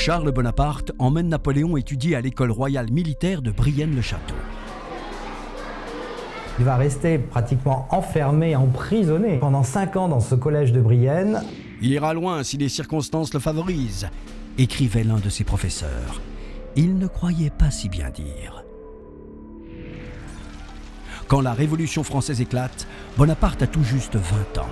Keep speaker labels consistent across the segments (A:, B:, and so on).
A: Charles Bonaparte emmène Napoléon étudier à l'école royale militaire de Brienne-le-Château.
B: Il va rester pratiquement enfermé, emprisonné pendant 5 ans dans ce collège de Brienne.
A: Il ira loin si les circonstances le favorisent, écrivait l'un de ses professeurs. Il ne croyait pas si bien dire. Quand la Révolution française éclate, Bonaparte a tout juste 20 ans.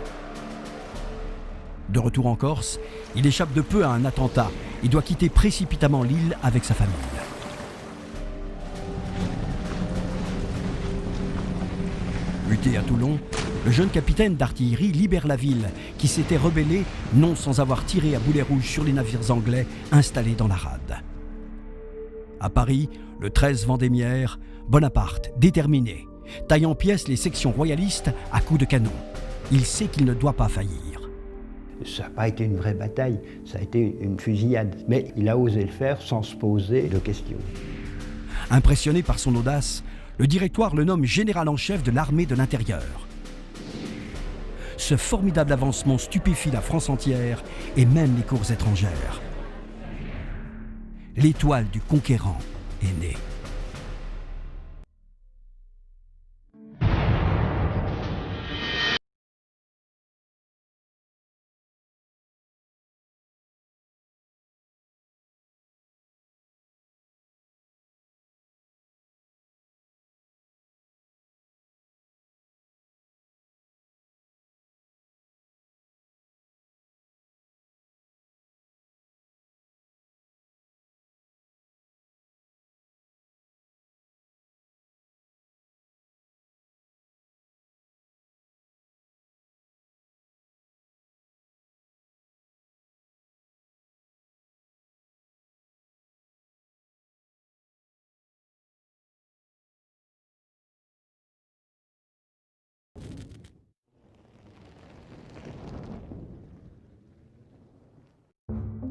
A: De retour en Corse, il échappe de peu à un attentat et doit quitter précipitamment l'île avec sa famille. Muté à Toulon, le jeune capitaine d'artillerie libère la ville qui s'était rebellée, non sans avoir tiré à boulet rouge sur les navires anglais installés dans la rade. À Paris, le 13 Vendémiaire, Bonaparte, déterminé, taille en pièces les sections royalistes à coups de canon. Il sait qu'il ne doit pas faillir.
C: Ça n'a pas été une vraie bataille, ça a été une fusillade. Mais il a osé le faire sans se poser de questions.
A: Impressionné par son audace, le directoire le nomme général en chef de l'armée de l'intérieur. Ce formidable avancement stupéfie la France entière et même les cours étrangères. L'étoile du conquérant est née.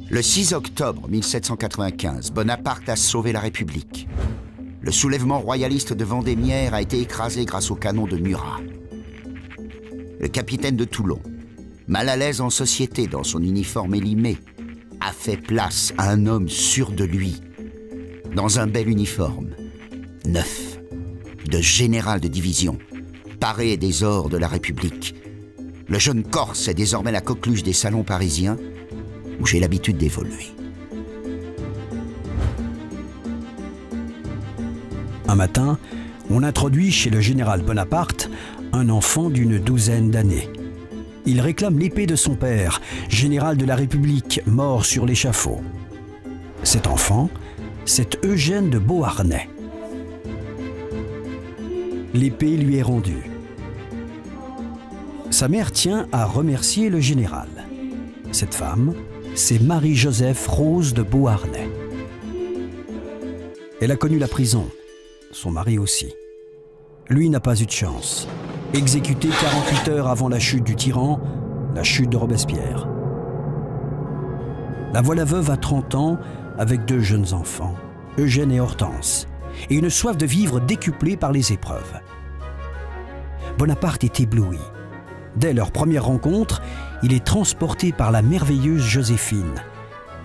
D: Le 6 octobre 1795, Bonaparte a sauvé la République. Le soulèvement royaliste de Vendémiaire a été écrasé grâce au canon de Murat. Le capitaine de Toulon, mal à l'aise en société dans son uniforme élimé, a fait place à un homme sûr de lui, dans un bel uniforme, neuf, de général de division, paré des ors de la République. Le jeune Corse est désormais la coqueluche des salons parisiens, où j'ai l'habitude d'évoluer.
A: Un matin, on introduit chez le général Bonaparte un enfant d'une douzaine d'années. Il réclame l'épée de son père, général de la République, mort sur l'échafaud. Cet enfant, c'est Eugène de Beauharnais. L'épée lui est rendue. Sa mère tient à remercier le général. Cette femme, c'est Marie-Joseph Rose de Beauharnais. Elle a connu la prison, son mari aussi. Lui n'a pas eu de chance. Exécuté 48 heures avant la chute du tyran, la chute de Robespierre. La voilà veuve à 30 ans avec 2 jeunes enfants, Eugène et Hortense, et une soif de vivre décuplée par les épreuves. Bonaparte est ébloui. Dès leur première rencontre, il est transporté par la merveilleuse Joséphine,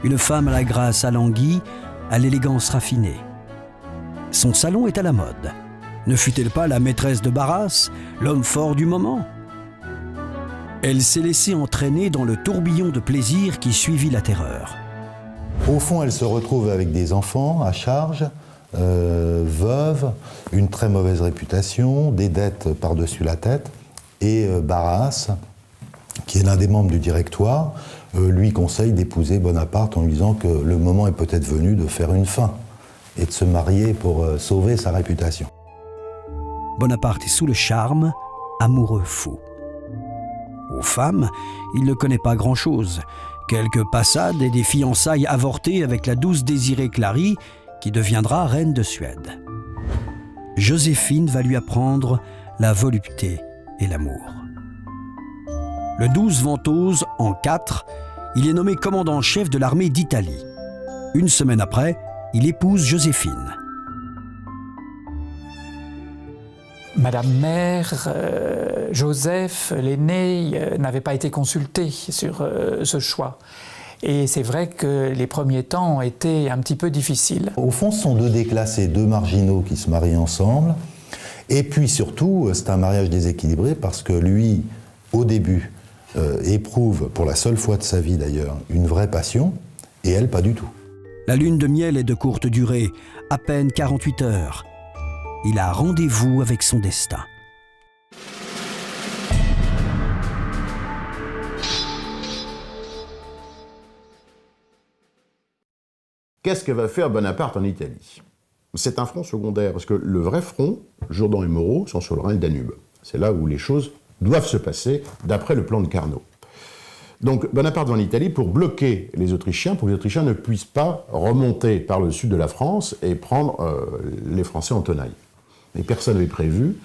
A: une femme à la grâce alanguie, à l'élégance raffinée. Son salon est à la mode. Ne fut-elle pas la maîtresse de Barras, l'homme fort du moment? Elle s'est laissée entraîner dans le tourbillon de plaisir qui suivit la terreur.
E: Au fond, elle se retrouve avec des enfants à charge, veuve, une très mauvaise réputation, des dettes par-dessus la tête. Et Barras, qui est l'un des membres du directoire, lui conseille d'épouser Bonaparte en lui disant que le moment est peut-être venu de faire une fin et de se marier pour sauver sa réputation.
A: Bonaparte est sous le charme, amoureux fou. Aux femmes, il ne connaît pas grand-chose. Quelques passades et des fiançailles avortées avec la douce désirée Clary, qui deviendra reine de Suède. Joséphine va lui apprendre la volupté et l'amour. Le 12 Ventose, en 4, il est nommé commandant-chef de l'armée d'Italie. Une semaine après, il épouse Joséphine.
F: Madame Mère, Joseph, l'aîné, n'avait pas été consulté sur ce choix. Et c'est vrai que les premiers temps ont été un petit peu difficiles.
E: Au fond, ce sont deux déclassés, deux marginaux qui se marient ensemble. Et puis surtout, c'est un mariage déséquilibré parce que lui, au début, éprouve, pour la seule fois de sa vie d'ailleurs, une vraie passion, et elle, pas du tout.
A: La lune de miel est de courte durée, à peine 48 heures. Il a rendez-vous avec son destin.
G: Qu'est-ce que va faire Bonaparte en Italie? C'est un front secondaire, parce que le vrai front, Jourdan et Moreau, sont sur le Rhin-Danube. C'est là où les choses doivent se passer, d'après le plan de Carnot. Donc Bonaparte va en Italie pour bloquer les Autrichiens, pour que les Autrichiens ne puissent pas remonter par le sud de la France et prendre les Français en tenaille. Et personne n'avait prévu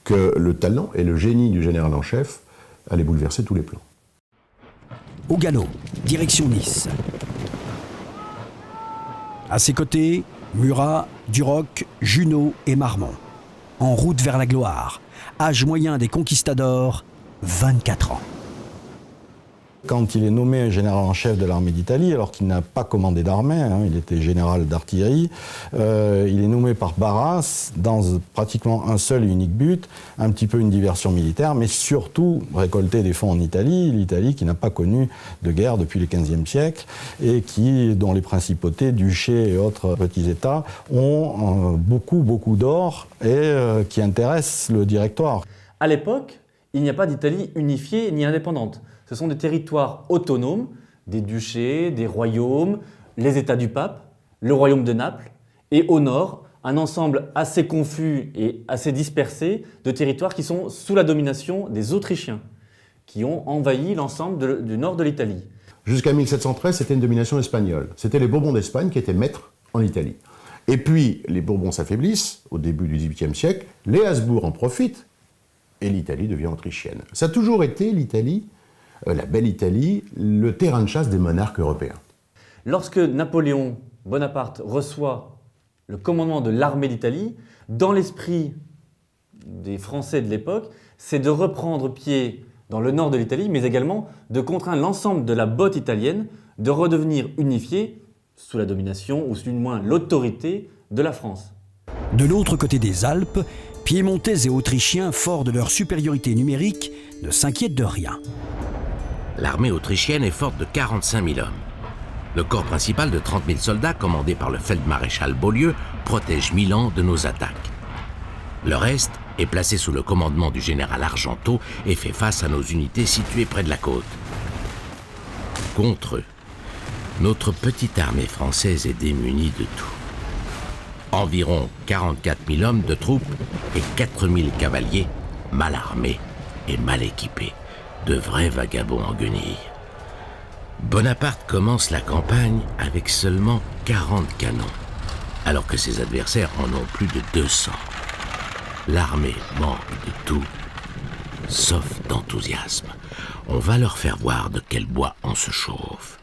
G: que le talent et le génie du général en chef allaient bouleverser tous les plans.
A: Au galop, direction Nice. À ses côtés, Murat, Duroc, Junot et Marmont. En route vers la gloire. Âge moyen des conquistadors, 24 ans.
H: Quand il est nommé général en chef de l'armée d'Italie, alors qu'il n'a pas commandé d'armée, il était général d'artillerie, il est nommé par Barras dans pratiquement un seul et unique but, un petit peu une diversion militaire, mais surtout récolter des fonds en Italie, l'Italie qui n'a pas connu de guerre depuis le XVe siècle et dont les principautés, duchés et autres petits États ont beaucoup d'or et qui intéressent le Directoire.
I: À l'époque, il n'y a pas d'Italie unifiée ni indépendante. Ce sont des territoires autonomes, des duchés, des royaumes, les États du pape, le royaume de Naples, et au nord, un ensemble assez confus et assez dispersé de territoires qui sont sous la domination des Autrichiens, qui ont envahi l'ensemble du nord de l'Italie.
G: Jusqu'à 1713, c'était une domination espagnole. C'était les Bourbons d'Espagne qui étaient maîtres en Italie. Et puis, les Bourbons s'affaiblissent au début du XVIIIe siècle, les Habsbourg en profitent, et l'Italie devient autrichienne. Ça a toujours été, l'Italie, la belle Italie, le terrain de chasse des monarques européens.
I: Lorsque Napoléon Bonaparte reçoit le commandement de l'armée d'Italie, dans l'esprit des Français de l'époque, c'est de reprendre pied dans le nord de l'Italie, mais également de contraindre l'ensemble de la botte italienne de redevenir unifiée sous la domination, ou du moins l'autorité de la France.
A: De l'autre côté des Alpes, Piémontais et Autrichiens, forts de leur supériorité numérique, ne s'inquiètent de rien.
J: L'armée autrichienne est forte de 45 000 hommes. Le corps principal de 30 000 soldats, commandé par le feldmaréchal Beaulieu, protège Milan de nos attaques. Le reste est placé sous le commandement du général Argenteau et fait face à nos unités situées près de la côte. Contre eux, notre petite armée française est démunie de tout. Environ 44 000 hommes de troupes et 4 000 cavaliers, mal armés et mal équipés. De vrais vagabonds en guenilles. Bonaparte commence la campagne avec seulement 40 canons, alors que ses adversaires en ont plus de 200. L'armée manque de tout, sauf d'enthousiasme. On va leur faire voir de quel bois on se chauffe.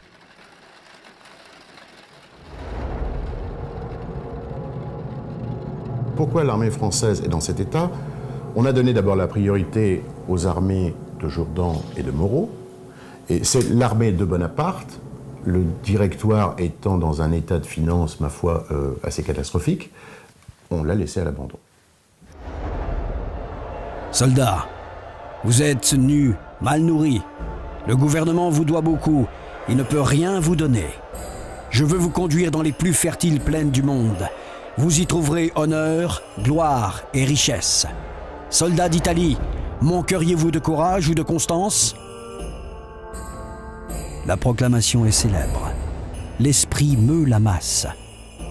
G: Pourquoi l'armée française est dans cet état? On a donné d'abord la priorité aux armées de Jourdan et de Moreau, et c'est l'armée de Bonaparte, le Directoire étant dans un état de finances, ma foi, assez catastrophique, on l'a laissé à l'abandon.
A: Soldats, vous êtes nus, mal nourris. Le gouvernement vous doit beaucoup. Il ne peut rien vous donner. Je veux vous conduire dans les plus fertiles plaines du monde. Vous y trouverez honneur, gloire et richesse. Soldats d'Italie, manqueriez-vous de courage ou de constance? La proclamation est célèbre. L'esprit meut la masse.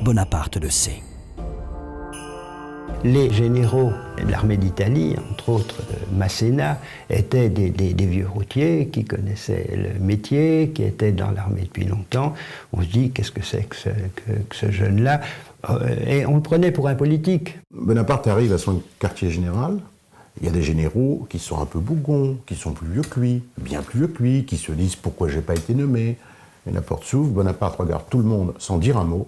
A: Bonaparte le sait.
C: Les généraux de l'armée d'Italie, entre autres Masséna, étaient des vieux routiers qui connaissaient le métier, qui étaient dans l'armée depuis longtemps. On se dit, qu'est-ce que c'est que ce jeune-là? Et on le prenait pour un politique.
G: Bonaparte arrive à son quartier général. Il y a des généraux qui sont un peu bougons, qui sont plus vieux que lui, bien plus vieux que lui, qui se disent « pourquoi j'ai pas été nommé ?» Et la porte s'ouvre, Bonaparte regarde tout le monde sans dire un mot,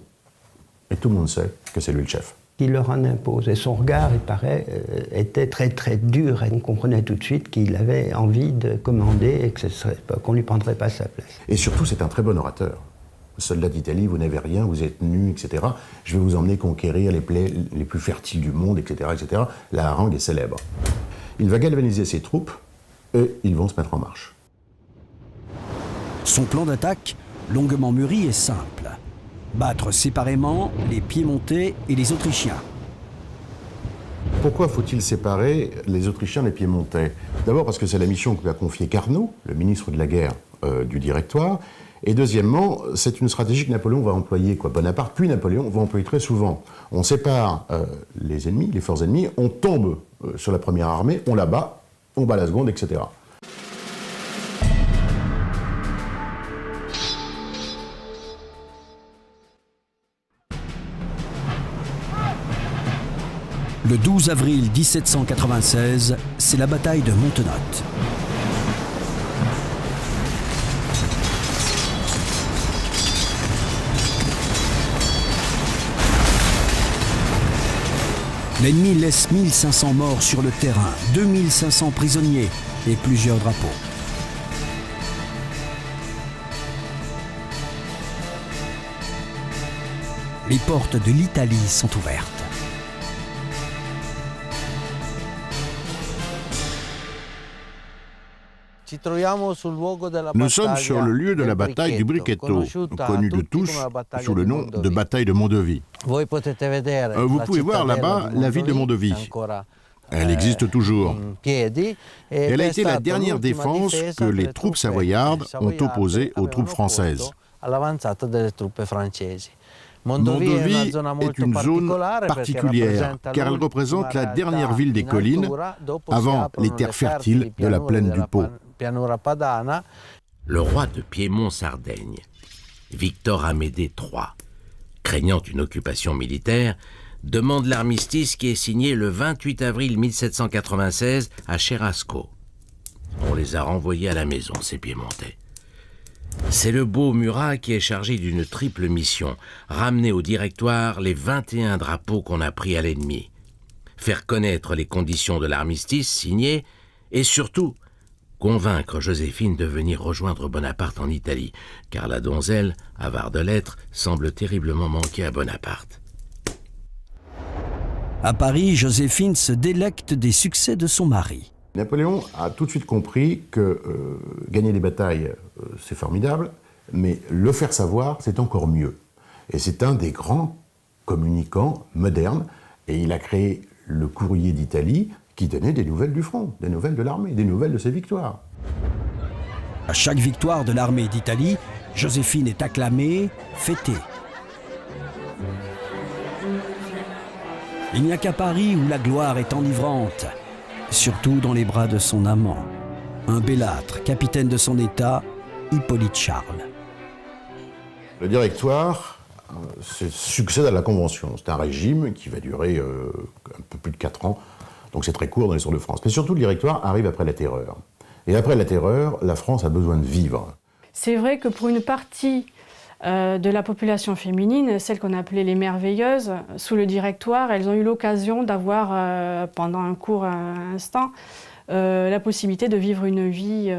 G: et tout le monde sait que c'est lui le chef.
C: qui leur en impose. Et son regard, il paraît, était très très dur, et on comprenait tout de suite qu'il avait envie de commander et qu'on ne lui prendrait pas sa place.
G: Et surtout, c'est un très bon orateur. Soldat d'Italie, vous n'avez rien, vous êtes nus, etc. Je vais vous emmener conquérir les plaies les plus fertiles du monde, etc., etc. La harangue est célèbre. Il va galvaniser ses troupes et ils vont se mettre en marche.
A: Son plan d'attaque, longuement mûri, est simple. Battre séparément les Piémontais et les Autrichiens.
G: Pourquoi faut-il séparer les Autrichiens des Piémontais? D'abord parce que c'est la mission que lui a confiée Carnot, le ministre de la guerre du Directoire. Et deuxièmement, c'est une stratégie que Napoléon va employer, Bonaparte puis Napoléon va employer très souvent. On sépare les ennemis, les forces ennemies, on tombe sur la première armée, on la bat, on bat la seconde, etc.
A: Le 12 avril 1796, c'est la bataille de Montenotte. L'ennemi laisse 1500 morts sur le terrain, 2500 prisonniers et plusieurs drapeaux. Les portes de l'Italie sont ouvertes.
G: Nous sommes sur le lieu de la bataille du Bricchetto, connue de tous sous le nom de bataille de Mondovì. Vous pouvez voir là-bas la ville de Mondovì. Elle existe toujours. Elle a été la dernière défense que les troupes savoyardes ont opposée aux troupes françaises. Mondovì est une zone particulière, car elle représente la dernière ville des collines, avant les terres fertiles de la plaine du Pô.
J: Le roi de Piémont-Sardaigne, Victor Amédée III, craignant une occupation militaire, demande l'armistice qui est signé le 28 avril 1796 à Cherasco. On les a renvoyés à la maison, ces Piémontais. C'est le beau Murat qui est chargé d'une triple mission, ramener au Directoire les 21 drapeaux qu'on a pris à l'ennemi, faire connaître les conditions de l'armistice signé et surtout convaincre Joséphine de venir rejoindre Bonaparte en Italie, car la donzelle, avare de lettres, semble terriblement manquer à Bonaparte.
A: À Paris, Joséphine se délecte des succès de son mari.
G: Napoléon a tout de suite compris que gagner des batailles, c'est formidable, mais le faire savoir, c'est encore mieux. Et c'est un des grands communicants modernes, et il a créé le Courrier d'Italie, qui donnait des nouvelles du front, des nouvelles de l'armée, des nouvelles de ses victoires.
A: À chaque victoire de l'armée d'Italie, Joséphine est acclamée, fêtée. Il n'y a qu'à Paris où la gloire est enivrante, surtout dans les bras de son amant, un bellâtre, capitaine de son état, Hippolyte Charles.
G: Le Directoire succède à la Convention. C'est un régime qui va durer un peu plus de 4 ans, donc c'est très court dans l'histoire de France. Mais surtout, le Directoire arrive après la Terreur. Et après la Terreur, la France a besoin de vivre.
K: C'est vrai que pour une partie de la population féminine, celles qu'on appelait les merveilleuses, sous le Directoire, elles ont eu l'occasion d'avoir, pendant un court instant, la possibilité de vivre une vie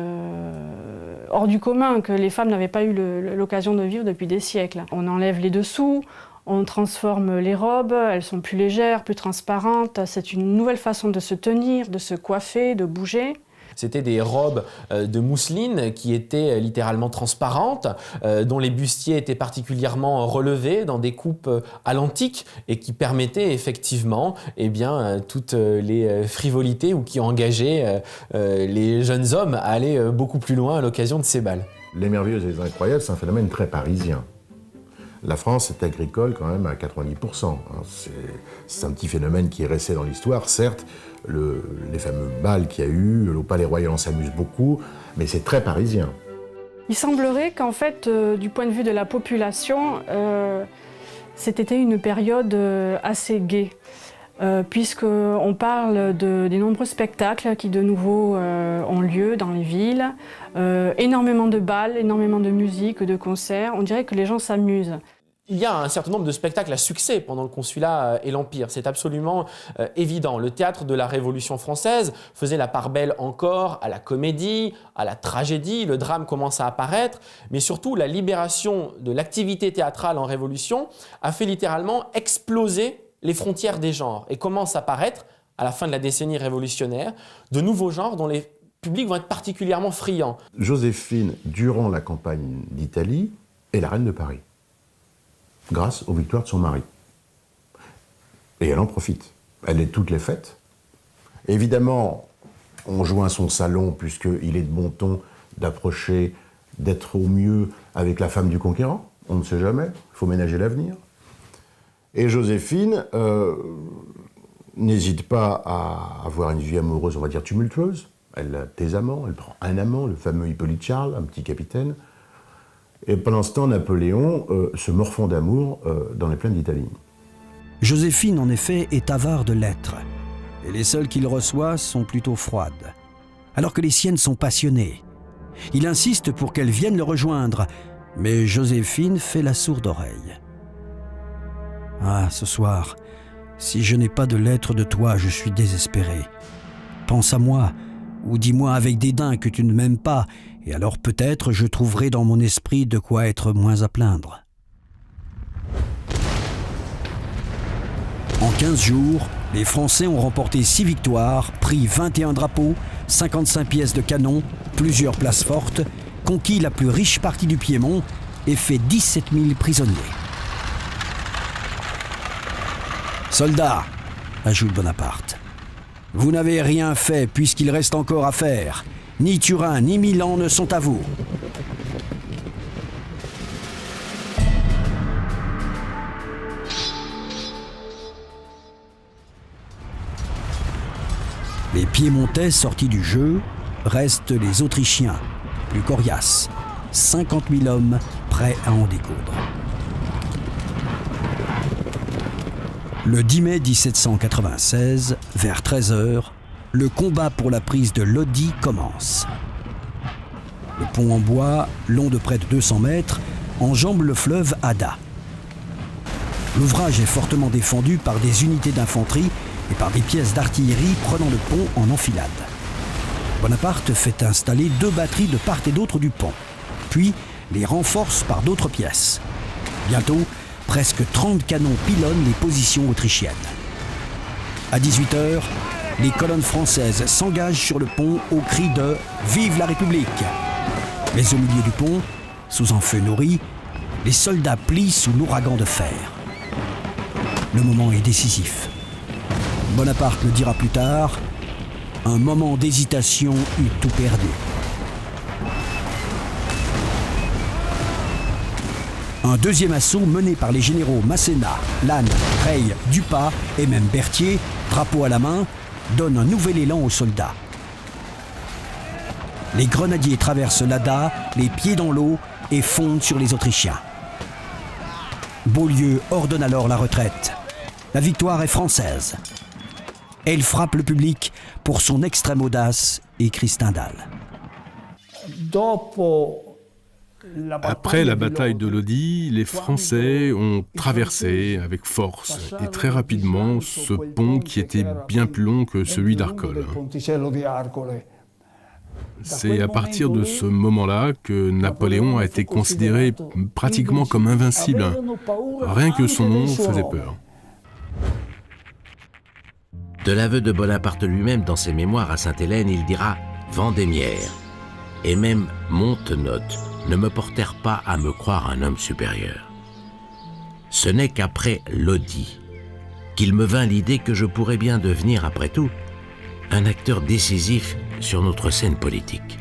K: hors du commun, que les femmes n'avaient pas eu l'occasion de vivre depuis des siècles. On enlève les dessous, on transforme les robes, elles sont plus légères, plus transparentes. C'est une nouvelle façon de se tenir, de se coiffer, de bouger.
L: C'était des robes de mousseline qui étaient littéralement transparentes, dont les bustiers étaient particulièrement relevés dans des coupes à l'antique et qui permettaient effectivement toutes les frivolités ou qui engageaient les jeunes hommes à aller beaucoup plus loin à l'occasion de ces bals.
G: Les merveilleuses et les incroyables, c'est un phénomène très parisien. La France est agricole quand même à 90%. C'est un petit phénomène qui est resté dans l'histoire, certes. Les fameux bals qu'il y a eu, au Palais Royal on s'amuse beaucoup, mais c'est très parisien.
K: Il semblerait qu'en fait, du point de vue de la population, c'était une période assez gaie, puisqu'on parle des nombreux spectacles qui de nouveau ont lieu dans les villes, énormément de bals, énormément de musique, de concerts. On dirait que les gens s'amusent.
L: Il y a un certain nombre de spectacles à succès pendant le Consulat et l'Empire, c'est absolument évident. Le théâtre de la Révolution française faisait la part belle encore à la comédie, à la tragédie, le drame commence à apparaître, mais surtout la libération de l'activité théâtrale en Révolution a fait littéralement exploser les frontières des genres et commence à apparaître, à la fin de la décennie révolutionnaire, de nouveaux genres dont les publics vont être particulièrement friands.
G: Joséphine, durant la campagne d'Italie, est la reine de Paris, grâce aux victoires de son mari. Et elle en profite. Elle est toutes les fêtes. Évidemment, on joint son salon, puisqu'il est de bon ton d'approcher, d'être au mieux avec la femme du conquérant. On ne sait jamais, il faut ménager l'avenir. Et Joséphine n'hésite pas à avoir une vie amoureuse, on va dire, tumultueuse. Elle a des amants, elle prend un amant, le fameux Hippolyte Charles, un petit capitaine. Et pendant ce temps, Napoléon se morfond d'amour dans les plaines d'Italie.
A: Joséphine, en effet, est avare de lettres. Et les seules qu'il reçoit sont plutôt froides. Alors que les siennes sont passionnées. Il insiste pour qu'elles viennent le rejoindre. Mais Joséphine fait la sourde oreille. « Ah, ce soir, si je n'ai pas de lettres de toi, je suis désespéré. Pense à moi, ou dis-moi avec dédain que tu ne m'aimes pas, et alors peut-être je trouverai dans mon esprit de quoi être moins à plaindre. » En 15 jours, les Français ont remporté 6 victoires, pris 21 drapeaux, 55 pièces de canon, plusieurs places fortes, conquis la plus riche partie du Piémont et fait 17 000 prisonniers. « Soldats », ajoute Bonaparte, « vous n'avez rien fait puisqu'il reste encore à faire. Ni Turin ni Milan ne sont à vous. » Les Piémontais sortis du jeu, restent les Autrichiens, plus coriaces, 50 000 hommes prêts à en découdre. Le 10 mai 1796, vers 13h, le combat pour la prise de Lodi commence. Le pont en bois, long de près de 200 mètres, enjambe le fleuve Adda. L'ouvrage est fortement défendu par des unités d'infanterie et par des pièces d'artillerie prenant le pont en enfilade. Bonaparte fait installer 2 batteries de part et d'autre du pont, puis les renforce par d'autres pièces. Bientôt, presque 30 canons pilonnent les positions autrichiennes. À 18h, les colonnes françaises s'engagent sur le pont au cri de « Vive la République !» Mais au milieu du pont, sous un feu nourri, les soldats plient sous l'ouragan de fer. Le moment est décisif. Bonaparte le dira plus tard, un moment d'hésitation eut tout perdu. Un deuxième assaut mené par les généraux Masséna, Lannes, Reille, Dupas et même Berthier, drapeau à la main, donne un nouvel élan aux soldats. Les grenadiers traversent l'Adda, les pieds dans l'eau et fondent sur les Autrichiens. Beaulieu ordonne alors la retraite. La victoire est française. Elle frappe le public pour son extrême audace, écrit Stendhal.
M: Après la bataille de Lodi, les Français ont traversé avec force et très rapidement ce pont qui était bien plus long que celui d'Arcole. C'est à partir de ce moment-là que Napoléon a été considéré pratiquement comme invincible. Rien que son nom faisait peur.
J: De l'aveu de Bonaparte lui-même dans ses mémoires à Sainte-Hélène, il dira « Vendémiaire » et même « Montenotte » ne me portèrent pas à me croire un homme supérieur. Ce n'est qu'après Lodi qu'il me vint l'idée que je pourrais bien devenir, après tout, un acteur décisif sur notre scène politique.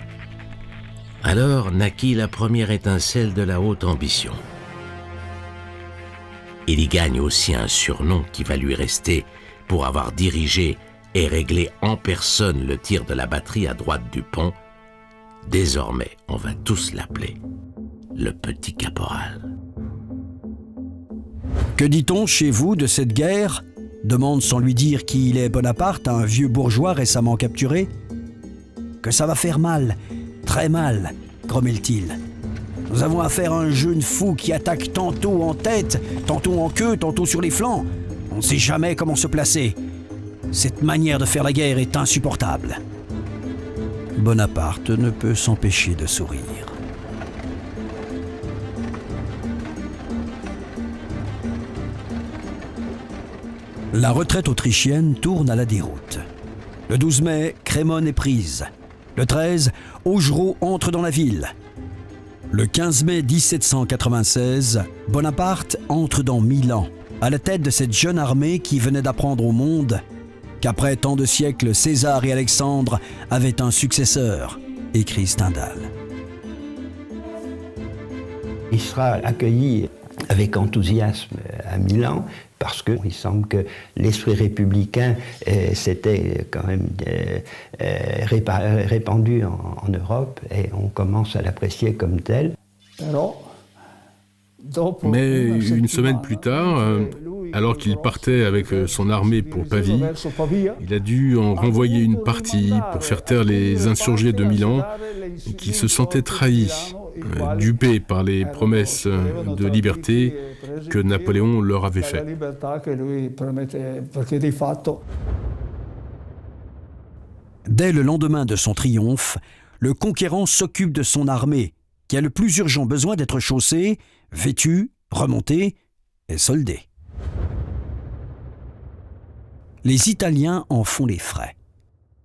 J: Alors naquit la première étincelle de la haute ambition. Il y gagne aussi un surnom qui va lui rester pour avoir dirigé et réglé en personne le tir de la batterie à droite du pont. Désormais, on va tous l'appeler le petit caporal.
A: Que dit-on chez vous de cette guerre ? Demande sans lui dire qui il est Bonaparte à un vieux bourgeois récemment capturé. Que ça va faire mal, très mal, grommelle-t-il. Nous avons affaire à un jeune fou qui attaque tantôt en tête, tantôt en queue, tantôt sur les flancs. On ne sait jamais comment se placer. Cette manière de faire la guerre est insupportable. Bonaparte ne peut s'empêcher de sourire. La retraite autrichienne tourne à la déroute. Le 12 mai, Crémone est prise. Le 13, Augereau entre dans la ville. Le 15 mai 1796, Bonaparte entre dans Milan, à la tête de cette jeune armée qui venait d'apprendre au monde qu'après tant de siècles, César et Alexandre avaient un successeur, écrit Stendhal.
C: Il sera accueilli avec enthousiasme à Milan, parce qu'il semble que l'esprit républicain s'était quand même répandu en Europe, et on commence à l'apprécier comme tel.
M: Mais une semaine plus tard, alors qu'il partait avec son armée pour Pavie, il a dû en renvoyer une partie pour faire taire les insurgés de Milan qui se sentaient trahis, dupés par les promesses de liberté que Napoléon leur avait faites.
A: Dès le lendemain de son triomphe, le conquérant s'occupe de son armée, qui a le plus urgent besoin d'être chaussée, vêtue, remontée et soldée. Les Italiens en font les frais.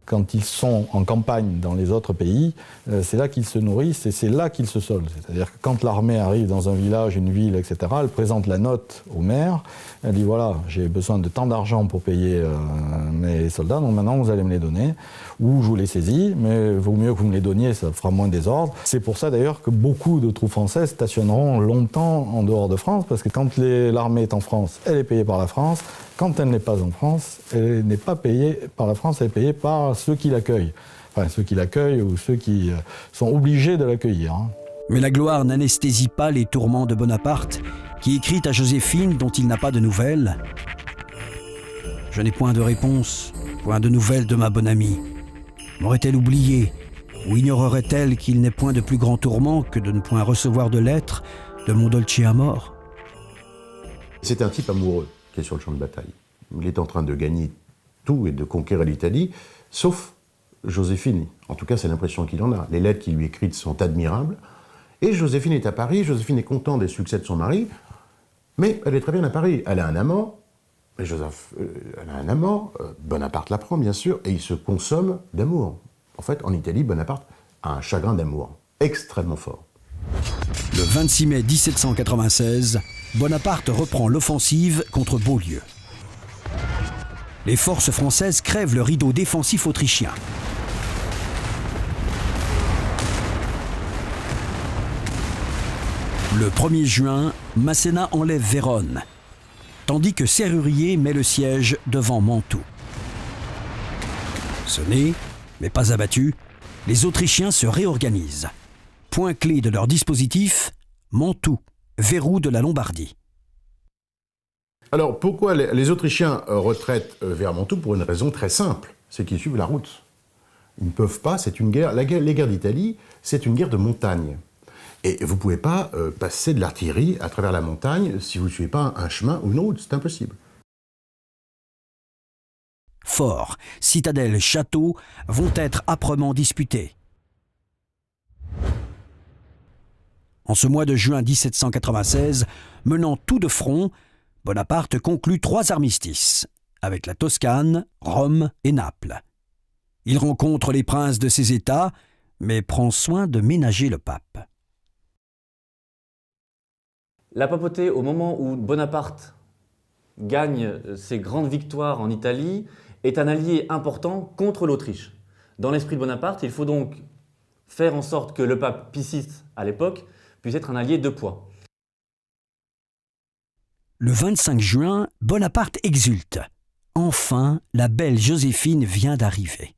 H: Quand ils sont en campagne dans les autres pays, c'est là qu'ils se nourrissent et c'est là qu'ils se soldent. C'est-à-dire que quand l'armée arrive dans un village, une ville, etc., elle présente la note au maire, elle dit voilà, j'ai besoin de tant d'argent pour payer mes soldats, donc maintenant vous allez me les donner, ou je vous les saisis, mais vaut mieux que vous me les donniez, ça fera moins de désordre. C'est pour ça d'ailleurs que beaucoup de troupes françaises stationneront longtemps en dehors de France, parce que quand l'armée est en France, elle est payée par la France. Quand elle n'est pas en France, elle n'est pas payée par la France, elle est payée par ceux qui l'accueillent. Enfin, ceux qui l'accueillent ou ceux qui sont obligés de l'accueillir.
A: Mais la gloire n'anesthésie pas les tourments de Bonaparte, qui écrit à Joséphine, dont il n'a pas de nouvelles. « Je n'ai point de réponse, point de nouvelles de ma bonne amie. M'aurait-elle oublié, ou ignorerait-elle qu'il n'est point de plus grand tourment que de ne point recevoir de lettres de mon Dolce Amor ?»
G: C'est un type amoureux qui est sur le champ de bataille. Il est en train de gagner tout et de conquérir l'Italie, sauf Joséphine. En tout cas, c'est l'impression qu'il en a. Les lettres qu'il lui écrites sont admirables. Et Joséphine est à Paris. Joséphine est contente des succès de son mari, mais elle est très bien à Paris. Elle a un amant, Bonaparte la prend, bien sûr, et il se consomme d'amour. En fait, en Italie, Bonaparte a un chagrin d'amour extrêmement fort.
A: Le 26 mai 1796, Bonaparte reprend l'offensive contre Beaulieu. Les forces françaises crèvent le rideau défensif autrichien. Le 1er juin, Masséna enlève Vérone, tandis que Sérurier met le siège devant Mantoue. Sonnés, mais pas abattus, les Autrichiens se réorganisent. Point clé de leur dispositif, Mantoue, verrou de la Lombardie.
G: Alors pourquoi les Autrichiens retraitent vers Mantoue? Pour une raison très simple, c'est qu'ils suivent la route. Ils ne peuvent pas, c'est une guerre, les guerres d'Italie, c'est une guerre de montagne. Et vous ne pouvez pas passer de l'artillerie à travers la montagne si vous ne suivez pas un chemin ou une route, c'est impossible.
A: Forts, citadelles, châteaux vont être âprement disputés. En ce mois de juin 1796, menant tout de front, Bonaparte conclut 3 armistices, avec la Toscane, Rome et Naples. Il rencontre les princes de ces États, mais prend soin de ménager le pape.
I: La papauté, au moment où Bonaparte gagne ses grandes victoires en Italie, est un allié important contre l'Autriche. Dans l'esprit de Bonaparte, il faut donc faire en sorte que le pape Pie VI, à l'époque, puisse être un allié de poids.
A: Le 25 juin, Bonaparte exulte. Enfin, la belle Joséphine vient d'arriver.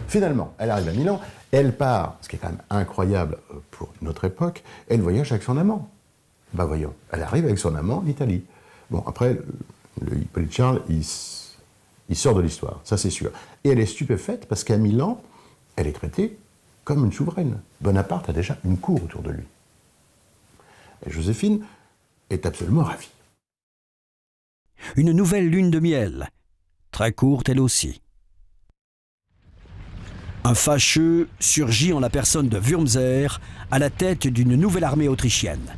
G: Finalement, elle arrive à Milan, elle part, ce qui est quand même incroyable pour notre époque, elle voyage avec son amant. Ben voyons, elle arrive avec son amant en Italie. Bon, après, Hippolyte Charles, il sort de l'histoire, ça c'est sûr. Et elle est stupéfaite parce qu'à Milan, elle est traitée comme une souveraine. Bonaparte a déjà une cour autour de lui. Et Joséphine est absolument ravie.
A: Une nouvelle lune de miel, très courte elle aussi. Un fâcheux surgit en la personne de Wurmser à la tête d'une nouvelle armée autrichienne.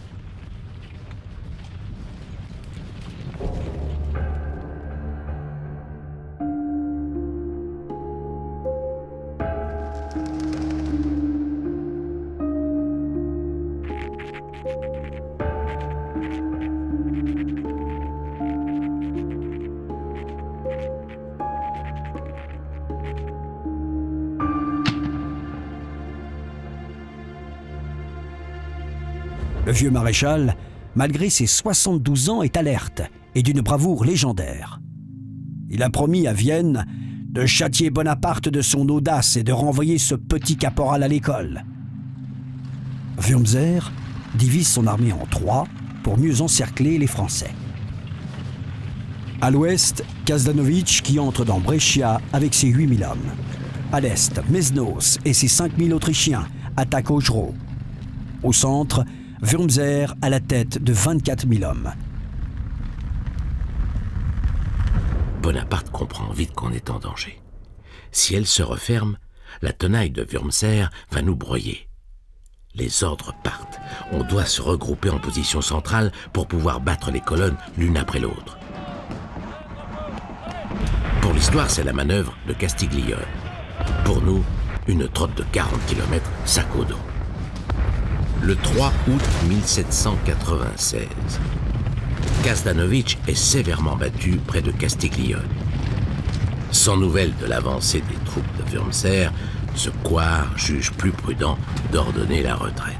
A: Le vieux maréchal, malgré ses 72 ans, est alerte et d'une bravoure légendaire. Il a promis à Vienne de châtier Bonaparte de son audace et de renvoyer ce petit caporal à l'école. Wurmser divise son armée en 3 pour mieux encercler les Français. À l'ouest, Kasdanovitch qui entre dans Brescia avec ses 8000 hommes. À l'est, Mesnos et ses 5000 Autrichiens attaquent Augereau. Au centre, Wurmser à la tête de 24 000 hommes.
J: Bonaparte comprend vite qu'on est en danger. Si elle se referme, la tenaille de Wurmser va nous broyer. Les ordres partent. On doit se regrouper en position centrale pour pouvoir battre les colonnes l'une après l'autre. Pour l'histoire, c'est la manœuvre de Castiglione. Pour nous, une trotte de 40 km, sac au dos. Le 3 août 1796, Kasdanovitch est sévèrement battu près de Castiglione. Sans nouvelles de l'avancée des troupes de Wurmser, ce Coire juge plus prudent d'ordonner la retraite.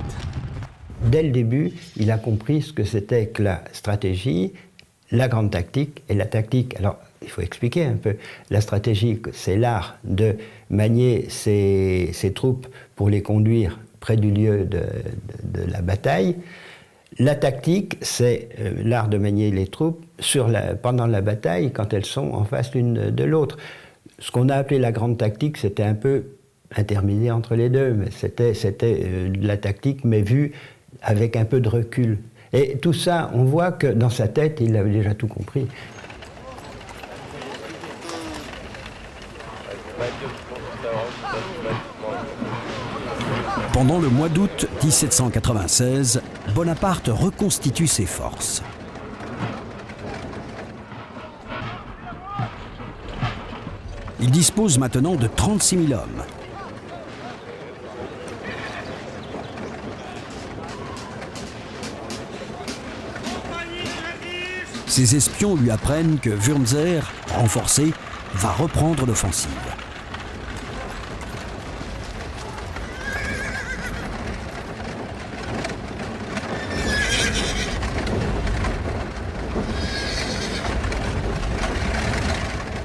C: Dès le début, il a compris ce que c'était que la stratégie, la grande tactique et la tactique. Alors, il faut expliquer un peu. La stratégie, c'est l'art de manier ses troupes pour les conduire près du lieu de la bataille. La tactique, c'est l'art de manier les troupes pendant la bataille, quand elles sont en face l'une de l'autre. Ce qu'on a appelé la grande tactique, c'était un peu intermédiaire entre les deux, mais c'était de la tactique, mais vue avec un peu de recul. Et tout ça, on voit que dans sa tête, il avait déjà tout compris.
A: Pendant le mois d'août 1796, Bonaparte reconstitue ses forces. Il dispose maintenant de 36 000 hommes. Ses espions lui apprennent que Wurmser, renforcé, va reprendre l'offensive.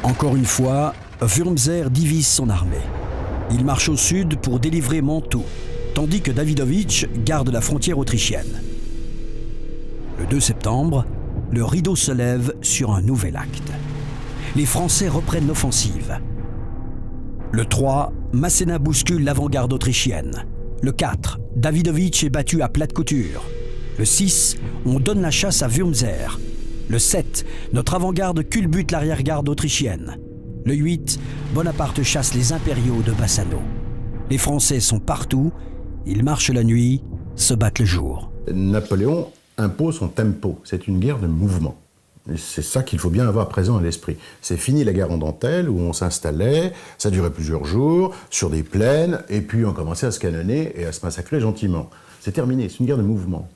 A: Encore une fois, Wurmser divise son armée. Il marche au sud pour délivrer Mantoue, tandis que Davidovitch garde la frontière autrichienne. Le 2 septembre, le rideau se lève sur un nouvel acte. Les Français reprennent l'offensive. Le 3, Masséna bouscule l'avant-garde autrichienne. Le 4, Davidovitch est battu à plate couture. Le 6, on donne la chasse à Wurmser. Le 7, notre avant-garde culbute l'arrière-garde autrichienne. Le 8, Bonaparte chasse les impériaux de Bassano. Les Français sont partout, ils marchent la nuit, se battent le jour.
G: Napoléon impose son tempo, c'est une guerre de mouvement. Et c'est ça qu'il faut bien avoir présent à l'esprit. C'est fini la guerre en dentelle où on s'installait, ça durait plusieurs jours, sur des plaines, et puis on commençait à se canonner et à se massacrer gentiment. C'est terminé, c'est une guerre de mouvement.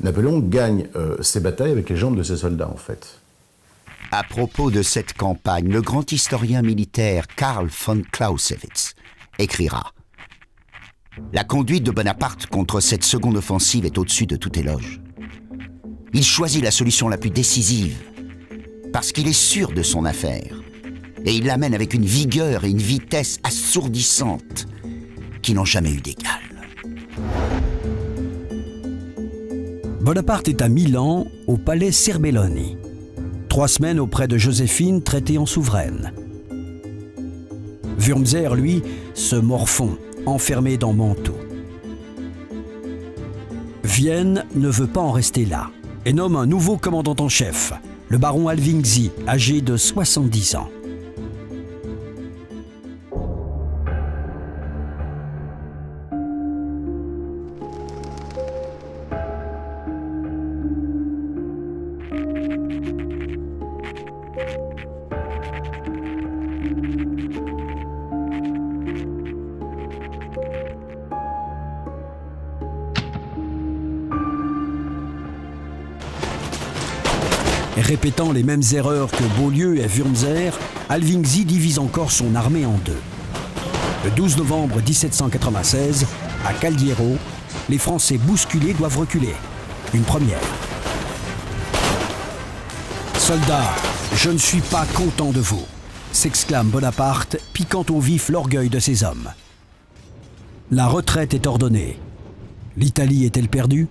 G: Napoléon gagne ses batailles avec les jambes de ses soldats, en fait.
D: À propos de cette campagne, le grand historien militaire Karl von Clausewitz écrira « La conduite de Bonaparte contre cette seconde offensive est au-dessus de tout éloge. Il choisit la solution la plus décisive, parce qu'il est sûr de son affaire, et il l'amène avec une vigueur et une vitesse assourdissantes qui n'ont jamais eu d'égal. »
A: Bonaparte est à Milan, au palais Serbelloni. 3 semaines auprès de Joséphine, traitée en souveraine. Wurmser, lui, se morfond, enfermé dans Mantoue. Vienne ne veut pas en rester là et nomme un nouveau commandant en chef, le baron Alvingzi, âgé de 70 ans. Répétant les mêmes erreurs que Beaulieu et Wurmser, Alvingzi divise encore son armée en deux. Le 12 novembre 1796, à Caldiero, les Français bousculés doivent reculer. Une première. Soldats, je ne suis pas content de vous, s'exclame Bonaparte, piquant au vif l'orgueil de ses hommes. La retraite est ordonnée. L'Italie est-elle perdue ?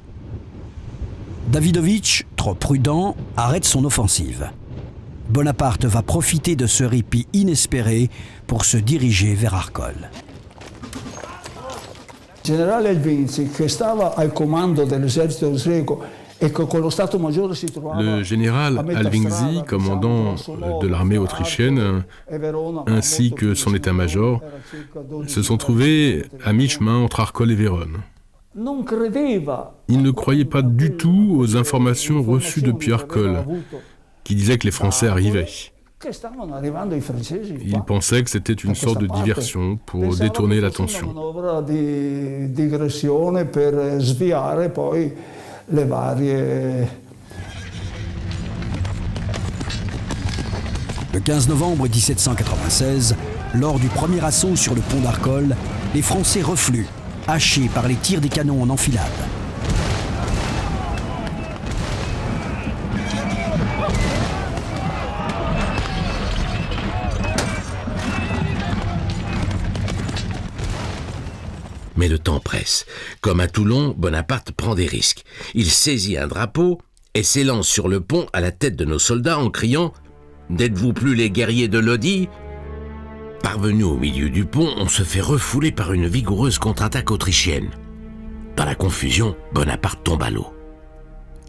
A: Davidovich, trop prudent, arrête son offensive. Bonaparte va profiter de ce répit inespéré pour se diriger vers Arcole.
N: Generale Alvingzi, che stava al comando dell'esercito austriaco e che con lo Stato Maggiore si trovava.
M: Le général Alvingzi, commandant de l'armée autrichienne, ainsi que son état-major, se sont trouvés à mi-chemin entre Arcole et Vérone. Il ne croyait pas du tout aux informations reçues depuis Arcole, qui disaient que les Français arrivaient. Il pensait que c'était une sorte de diversion pour détourner l'attention.
A: Le 15 novembre 1796, lors du premier assaut sur le pont d'Arcole, les Français refluent, hachés par les tirs des canons en enfilade.
J: Mais le temps presse. Comme à Toulon, Bonaparte prend des risques. Il saisit un drapeau et s'élance sur le pont à la tête de nos soldats en criant « N'êtes-vous plus les guerriers de Lodi ?» Parvenu au milieu du pont, on se fait refouler par une vigoureuse contre-attaque autrichienne. Dans la confusion, Bonaparte tombe à l'eau.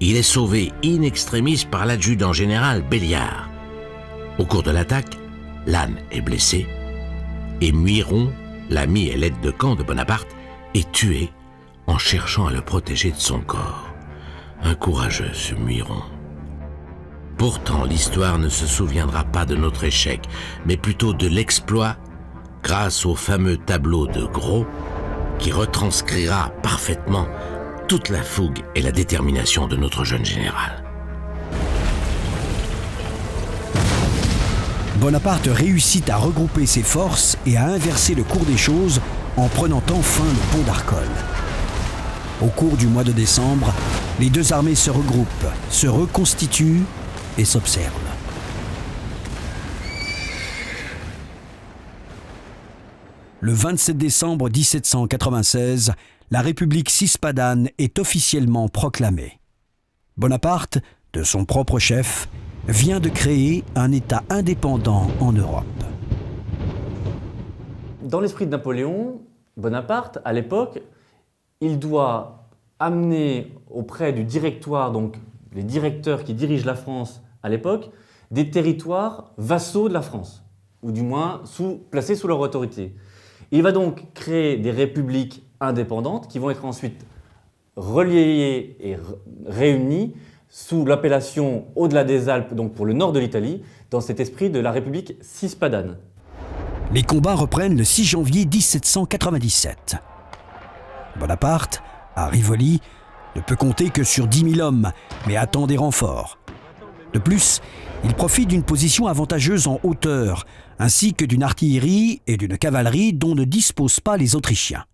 J: Il est sauvé in extremis par l'adjudant général Belliard. Au cours de l'attaque, Lannes est blessé et Muiron, l'ami et l'aide de camp de Bonaparte, est tué en cherchant à le protéger de son corps. Un courageux, ce Muiron. Pourtant, l'histoire ne se souviendra pas de notre échec, mais plutôt de l'exploit grâce au fameux tableau de Gros qui retranscrira parfaitement toute la fougue et la détermination de notre jeune général.
A: Bonaparte réussit à regrouper ses forces et à inverser le cours des choses en prenant enfin le pont d'Arcole. Au cours du mois de décembre, les deux armées se regroupent, se reconstituent et s'observent. Le 27 décembre 1796, la République cispadane est officiellement proclamée. Bonaparte, de son propre chef, vient de créer un État indépendant en Europe.
I: Dans l'esprit de Napoléon, Bonaparte, à l'époque, il doit amener auprès du directoire, donc les directeurs qui dirigent la France à l'époque, des territoires vassaux de la France, ou du moins placés sous leur autorité. Il va donc créer des républiques indépendantes qui vont être ensuite reliées et réunies sous l'appellation au-delà des Alpes, donc pour le nord de l'Italie, dans cet esprit de la République cispadane.
A: Les combats reprennent le 6 janvier 1797. Bonaparte, à Rivoli, ne peut compter que sur 10 000 hommes, mais attend des renforts. De plus, il profite d'une position avantageuse en hauteur, ainsi que d'une artillerie et d'une cavalerie dont ne disposent pas les Autrichiens.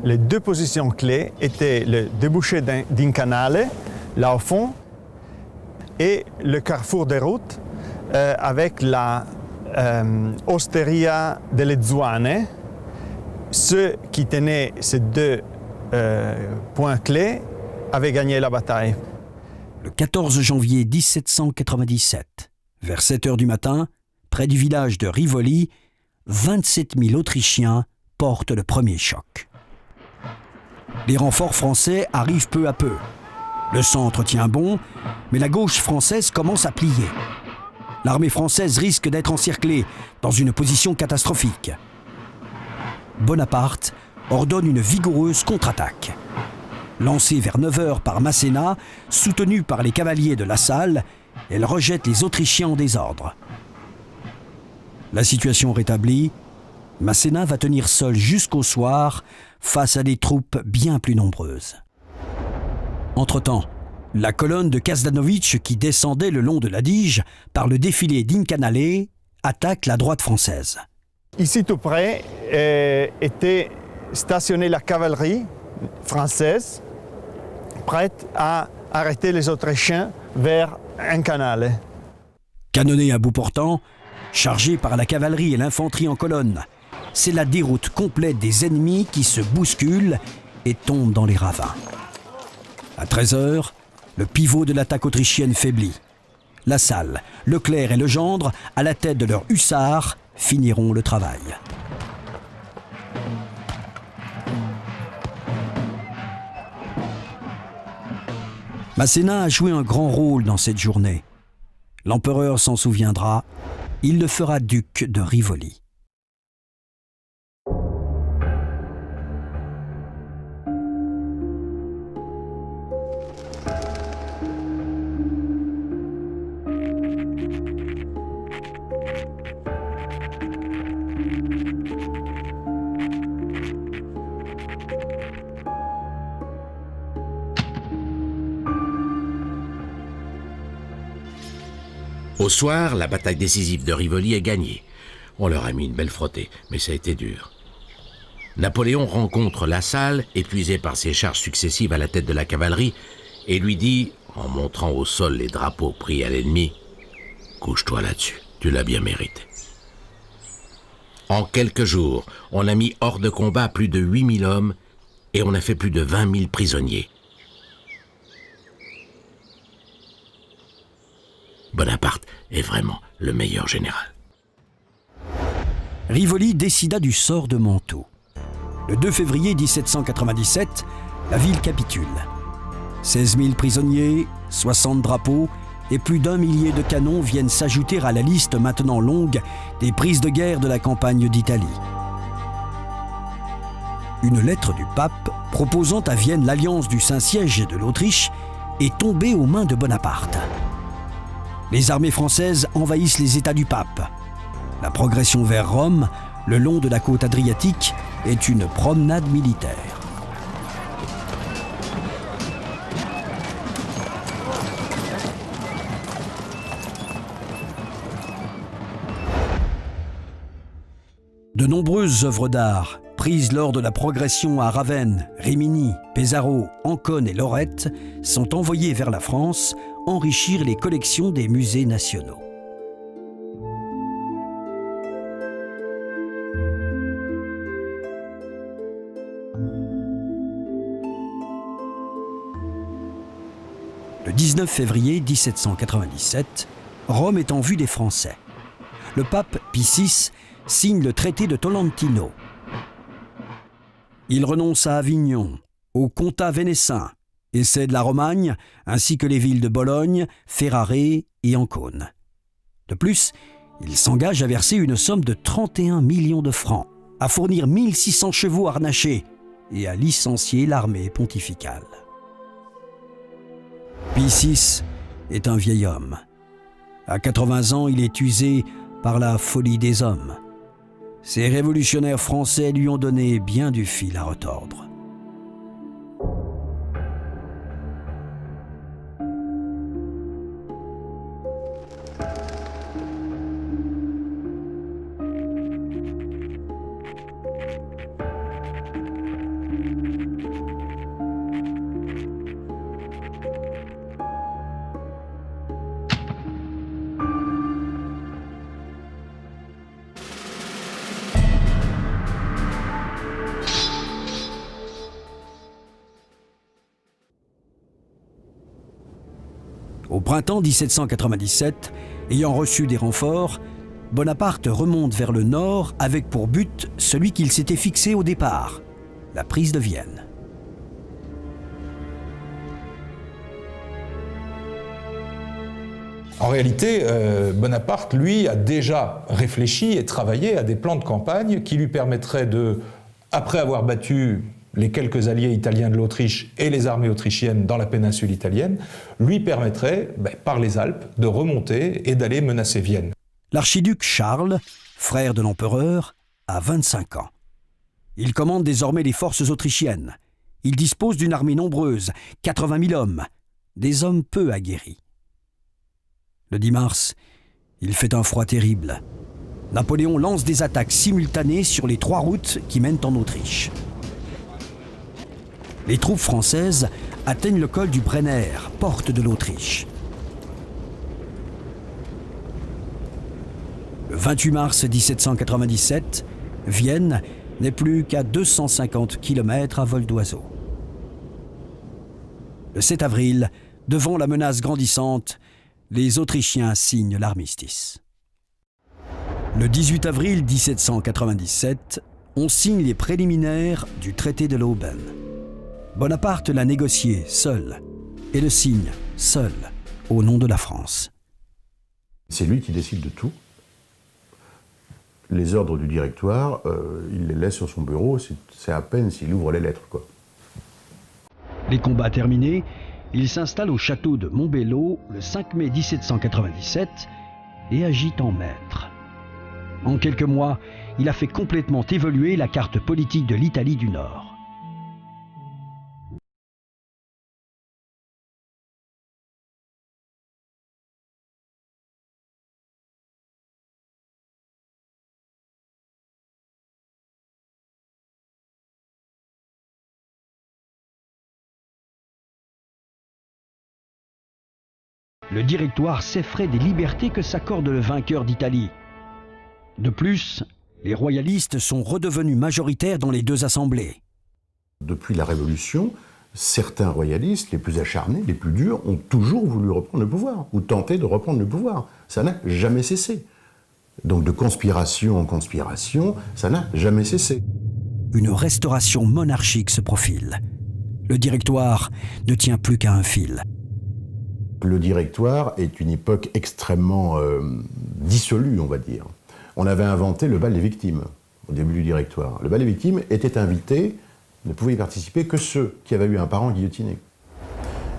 O: Les deux positions clés étaient le débouché d'un canal, là au fond, et le carrefour des routes avec la Osteria delle Zuane. Ceux qui tenaient ces deux points clés avaient gagné la bataille.
A: Le 14 janvier 1797, vers 7 heures du matin, près du village de Rivoli, 27 000 Autrichiens portent le premier choc. Les renforts français arrivent peu à peu. Le centre tient bon, mais la gauche française commence à plier. L'armée française risque d'être encerclée dans une position catastrophique. Bonaparte ordonne une vigoureuse contre-attaque. Lancée vers 9 h par Masséna, soutenue par les cavaliers de La Salle, elle rejette les Autrichiens en désordre. La situation rétablie, Masséna va tenir seul jusqu'au soir face à des troupes bien plus nombreuses. Entre-temps, la colonne de Kasdanovitch qui descendait le long de l'Adige par le défilé d'Incanale attaque la droite française.
O: Ici tout près était stationnée la cavalerie française, prête à arrêter les Autrichiens vers Incanale.
A: Canonnés à bout portant, chargés par la cavalerie et l'infanterie en colonne, c'est la déroute complète des ennemis qui se bousculent et tombent dans les ravins. À 13 h, le pivot de l'attaque autrichienne faiblit. La Salle, Leclerc et Legendre, à la tête de leurs hussards, finiront le travail. Masséna a joué un grand rôle dans cette journée. L'empereur s'en souviendra, il le fera duc de Rivoli.
J: Au soir, la bataille décisive de Rivoli est gagnée. On leur a mis une belle frottée, mais ça a été dur. Napoléon rencontre La Salle, épuisé par ses charges successives à la tête de la cavalerie, et lui dit, en montrant au sol les drapeaux pris à l'ennemi, « Couche-toi là-dessus, tu l'as bien mérité. » En quelques jours, on a mis hors de combat plus de 8000 hommes et on a fait plus de 20 000 prisonniers. Bonaparte est vraiment le meilleur général.
A: Rivoli décida du sort de Mantoue. Le 2 février 1797, la ville capitule. 16 000 prisonniers, 60 drapeaux et plus d'1 millier de canons viennent s'ajouter à la liste maintenant longue des prises de guerre de la campagne d'Italie. Une lettre du pape proposant à Vienne l'alliance du Saint-Siège de l'Autriche est tombée aux mains de Bonaparte. Les armées françaises envahissent les États du pape. La progression vers Rome, le long de la côte adriatique, est une promenade militaire. De nombreuses œuvres d'art, prises lors de la progression à Ravenne, Rimini, Pesaro, Ancône et Lorette, sont envoyées vers la France, enrichir les collections des musées nationaux. Le 19 février 1797, Rome est en vue des Français. Le pape Pie VI signe le traité de Tolentino. Il renonce à Avignon, au comtat vénécin, et cède la Romagne, ainsi que les villes de Bologne, Ferrare et Ancône. De plus, il s'engage à verser une somme de 31 millions de francs, à fournir 1600 chevaux harnachés et à licencier l'armée pontificale. Pie VI est un vieil homme. À 80 ans, il est usé par la folie des hommes. Ces révolutionnaires français lui ont donné bien du fil à retordre. Au printemps 1797, ayant reçu des renforts, Bonaparte remonte vers le nord avec pour but celui qu'il s'était fixé au départ, la prise de Vienne.
P: En réalité, Bonaparte, lui, a déjà réfléchi et travaillé à des plans de campagne qui lui permettraient de, après avoir battu les quelques alliés italiens de l'Autriche et les armées autrichiennes dans la péninsule italienne, lui permettrait, par les Alpes, de remonter et d'aller menacer Vienne.
A: L'archiduc Charles, frère de l'empereur, a 25 ans. Il commande désormais les forces autrichiennes. Il dispose d'une armée nombreuse, 80 000 hommes, des hommes peu aguerris. Le 10 mars, il fait un froid terrible. Napoléon lance des attaques simultanées sur les 3 routes qui mènent en Autriche. Les troupes françaises atteignent le col du Brenner, porte de l'Autriche. Le 28 mars 1797, Vienne n'est plus qu'à 250 km à vol d'oiseau. Le 7 avril, devant la menace grandissante, les Autrichiens signent l'armistice. Le 18 avril 1797, on signe les préliminaires du traité de l'Aubin. Bonaparte l'a négocié seul et le signe seul au nom de la France.
G: C'est lui qui décide de tout. Les ordres du directoire, il les laisse sur son bureau, c'est à peine s'il ouvre les lettres, quoi.
A: Les combats terminés, il s'installe au château de Montbello le 5 mai 1797 et agit en maître. En quelques mois, il a fait complètement évoluer la carte politique de l'Italie du Nord. Le directoire s'effraie des libertés que s'accorde le vainqueur d'Italie. De plus, les royalistes sont redevenus majoritaires dans les 2 assemblées.
G: Depuis la Révolution, certains royalistes, les plus acharnés, les plus durs, ont toujours voulu reprendre le pouvoir, ou tenter de reprendre le pouvoir. Ça n'a jamais cessé. Donc de conspiration en conspiration, ça n'a jamais cessé.
A: Une restauration monarchique se profile. Le directoire ne tient plus qu'à un fil.
G: Le directoire est une époque extrêmement dissolue, on va dire. On avait inventé le bal des victimes au début du directoire. Le bal des victimes était invité, ne pouvaient y participer que ceux qui avaient eu un parent guillotiné.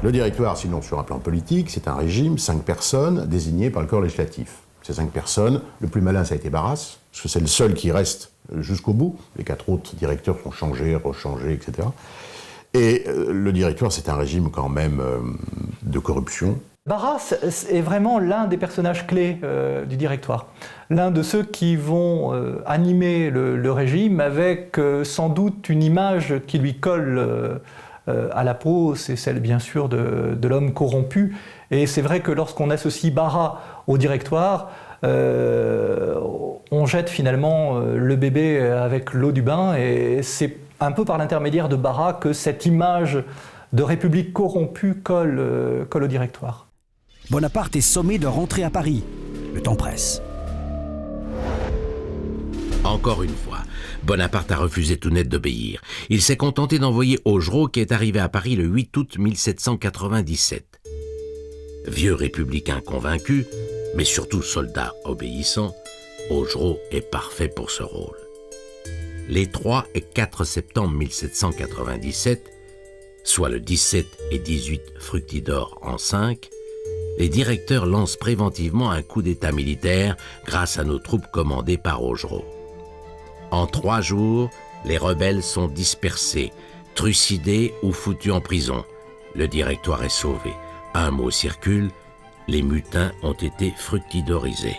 G: Le directoire, sinon sur un plan politique, c'est un régime, 5 personnes désignées par le corps législatif. Ces 5 personnes, le plus malin ça a été Barras, parce que c'est le seul qui reste jusqu'au bout. Les 4 autres directeurs sont changés, rechangés, etc. Et le directoire, c'est un régime quand même de corruption.
Q: Barras est vraiment l'un des personnages clés du directoire. L'un de ceux qui vont animer le régime avec sans doute une image qui lui colle à la peau, c'est celle bien sûr de l'homme corrompu. Et c'est vrai que lorsqu'on associe Barras au directoire, on jette finalement le bébé avec l'eau du bain, et c'est un peu par l'intermédiaire de Barras que cette image de république corrompue colle au directoire.
A: Bonaparte est sommé de rentrer à Paris. Le temps presse.
J: Encore une fois, Bonaparte a refusé tout net d'obéir. Il s'est contenté d'envoyer Augereau, qui est arrivé à Paris le 8 août 1797. Vieux républicain convaincu, mais surtout soldat obéissant, Augereau est parfait pour ce rôle. Les 3 et 4 septembre 1797, soit le 17 et 18 Fructidor en 5, les directeurs lancent préventivement un coup d'état militaire grâce à nos troupes commandées par Augereau. En 3 jours, les rebelles sont dispersés, trucidés ou foutus en prison. Le directoire est sauvé. Un mot circule, les mutins ont été fructidorisés.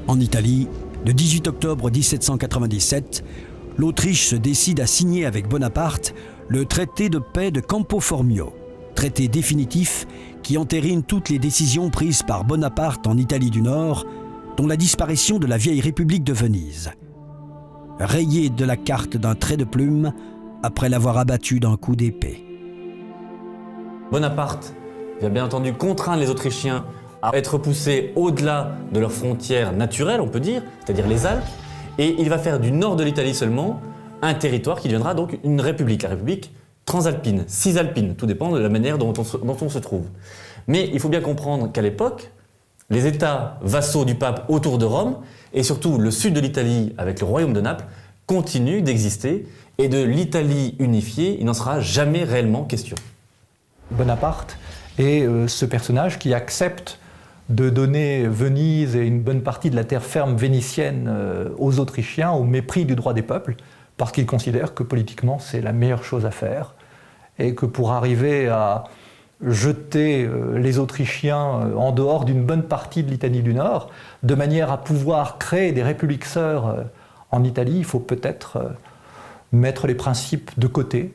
A: En Italie, le 18 octobre 1797, l'Autriche se décide à signer avec Bonaparte le traité de paix de Campo Formio, traité définitif qui entérine toutes les décisions prises par Bonaparte en Italie du Nord, dont la disparition de la vieille République de Venise, rayée de la carte d'un trait de plume après l'avoir abattue d'un coup d'épée.
I: Bonaparte va bien entendu contraindre les Autrichiens à être poussés au-delà de leurs frontières naturelles, on peut dire, c'est-à-dire les Alpes, et il va faire du nord de l'Italie seulement un territoire qui deviendra donc une république, la république transalpine, cisalpine, tout dépend de la manière dont on se trouve. Mais il faut bien comprendre qu'à l'époque, les États vassaux du pape autour de Rome, et surtout le sud de l'Italie avec le royaume de Naples, continuent d'exister, et de l'Italie unifiée, il n'en sera jamais réellement question.
Q: Bonaparte est ce personnage qui accepte de donner Venise et une bonne partie de la terre ferme vénitienne aux Autrichiens au mépris du droit des peuples, parce qu'il considère que politiquement c'est la meilleure chose à faire, et que pour arriver à jeter les Autrichiens en dehors d'une bonne partie de l'Italie du Nord, de manière à pouvoir créer des républiques sœurs en Italie, il faut peut-être mettre les principes de côté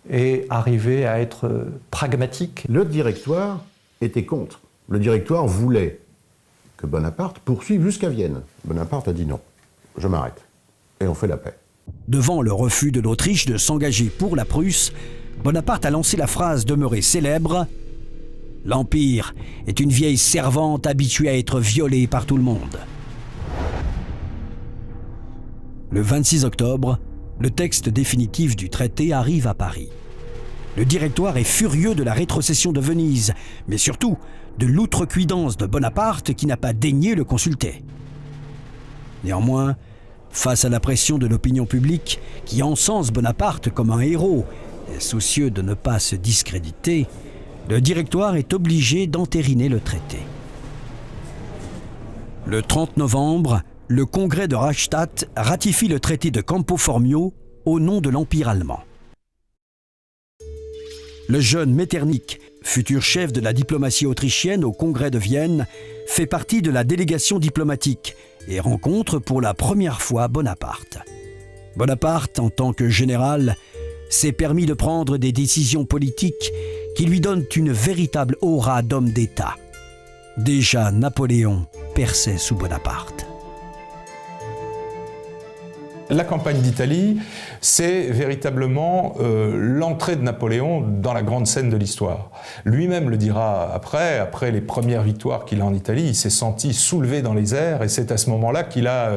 Q: et arriver à être pragmatique.
G: Le Directoire était contre. Le Directoire voulait que Bonaparte poursuive jusqu'à Vienne. Bonaparte a dit non, je m'arrête. Et on fait la paix.
A: Devant le refus de l'Autriche de s'engager pour la Prusse, Bonaparte a lancé la phrase demeurée célèbre « L'Empire est une vieille servante habituée à être violée par tout le monde ». Le 26 octobre, le texte définitif du traité arrive à Paris. Le Directoire est furieux de la rétrocession de Venise, mais surtout de l'outrecuidance de Bonaparte qui n'a pas daigné le consulter. Néanmoins, face à la pression de l'opinion publique qui encense Bonaparte comme un héros, et soucieux de ne pas se discréditer, le Directoire est obligé d'entériner le traité. Le 30 novembre, le congrès de Rastatt ratifie le traité de Campo Formio au nom de l'Empire allemand. Le jeune Metternich, futur chef de la diplomatie autrichienne au congrès de Vienne, fait partie de la délégation diplomatique et rencontre pour la première fois Bonaparte. Bonaparte, en tant que général, s'est permis de prendre des décisions politiques qui lui donnent une véritable aura d'homme d'État. Déjà Napoléon perçait sous Bonaparte.
P: La campagne d'Italie, c'est véritablement l'entrée de Napoléon dans la grande scène de l'histoire. Lui-même le dira après les premières victoires qu'il a en Italie, il s'est senti soulevé dans les airs et c'est à ce moment-là qu'il a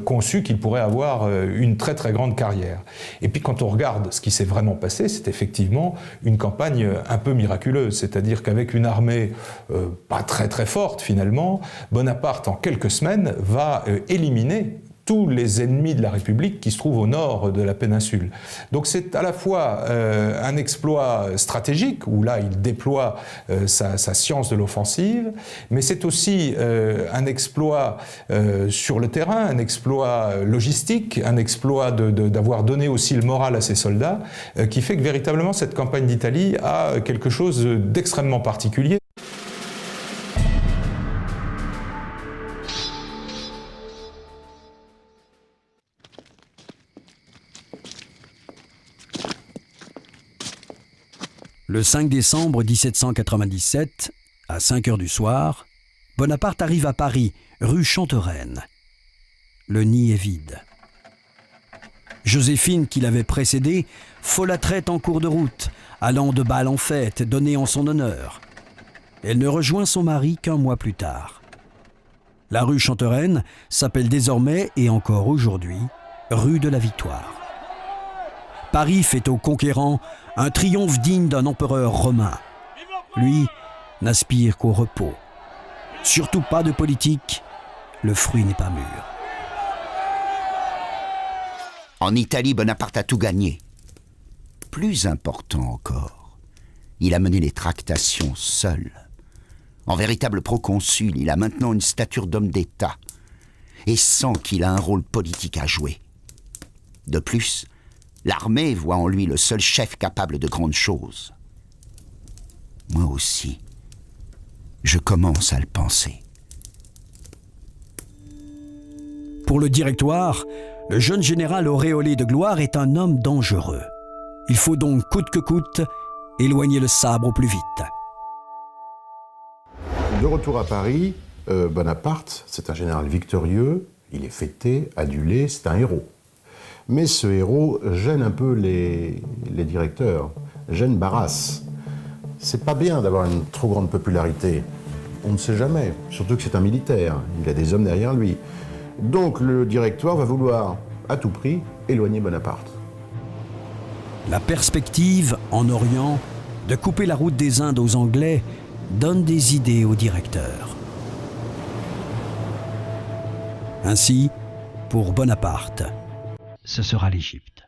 P: conçu qu'il pourrait avoir une très très grande carrière. Et puis quand on regarde ce qui s'est vraiment passé, c'est effectivement une campagne un peu miraculeuse, c'est-à-dire qu'avec une armée pas très très forte finalement, Bonaparte en quelques semaines va éliminer tous les ennemis de la République qui se trouvent au nord de la péninsule. Donc c'est à la fois un exploit stratégique, où là il déploie sa science de l'offensive, mais c'est aussi un exploit sur le terrain, un exploit logistique, un exploit d'avoir donné aussi le moral à ses soldats, qui fait que véritablement cette campagne d'Italie a quelque chose d'extrêmement particulier.
A: Le 5 décembre 1797, à 5 heures du soir, Bonaparte arrive à Paris, rue Chantereine. Le nid est vide. Joséphine, qui l'avait précédé, folâtrait en cours de route, allant de bal en fête, donnée en son honneur. Elle ne rejoint son mari qu'un mois plus tard. La rue Chantereine s'appelle désormais, et encore aujourd'hui, rue de la Victoire. Paris fait aux conquérants un triomphe digne d'un empereur romain. Lui n'aspire qu'au repos. Surtout pas de politique, le fruit n'est pas mûr.
D: En Italie, Bonaparte a tout gagné. Plus important encore, il a mené les tractations seul. En véritable proconsul, il a maintenant une stature d'homme d'État et sent qu'il a un rôle politique à jouer. De plus, l'armée voit en lui le seul chef capable de grandes choses. Moi aussi, je commence à le penser.
A: Pour le Directoire, le jeune général auréolé de gloire est un homme dangereux. Il faut donc, coûte que coûte, éloigner le sabre au plus vite.
G: De retour à Paris, Bonaparte, c'est un général victorieux, il est fêté, adulé, c'est un héros. Mais ce héros gêne un peu les directeurs, gêne Barras. C'est pas bien d'avoir une trop grande popularité. On ne sait jamais, surtout que c'est un militaire, il a des hommes derrière lui. Donc le directoire va vouloir, à tout prix, éloigner Bonaparte.
A: La perspective, en Orient, de couper la route des Indes aux Anglais donne des idées au directeur. Ainsi, pour Bonaparte, ce sera l'Égypte.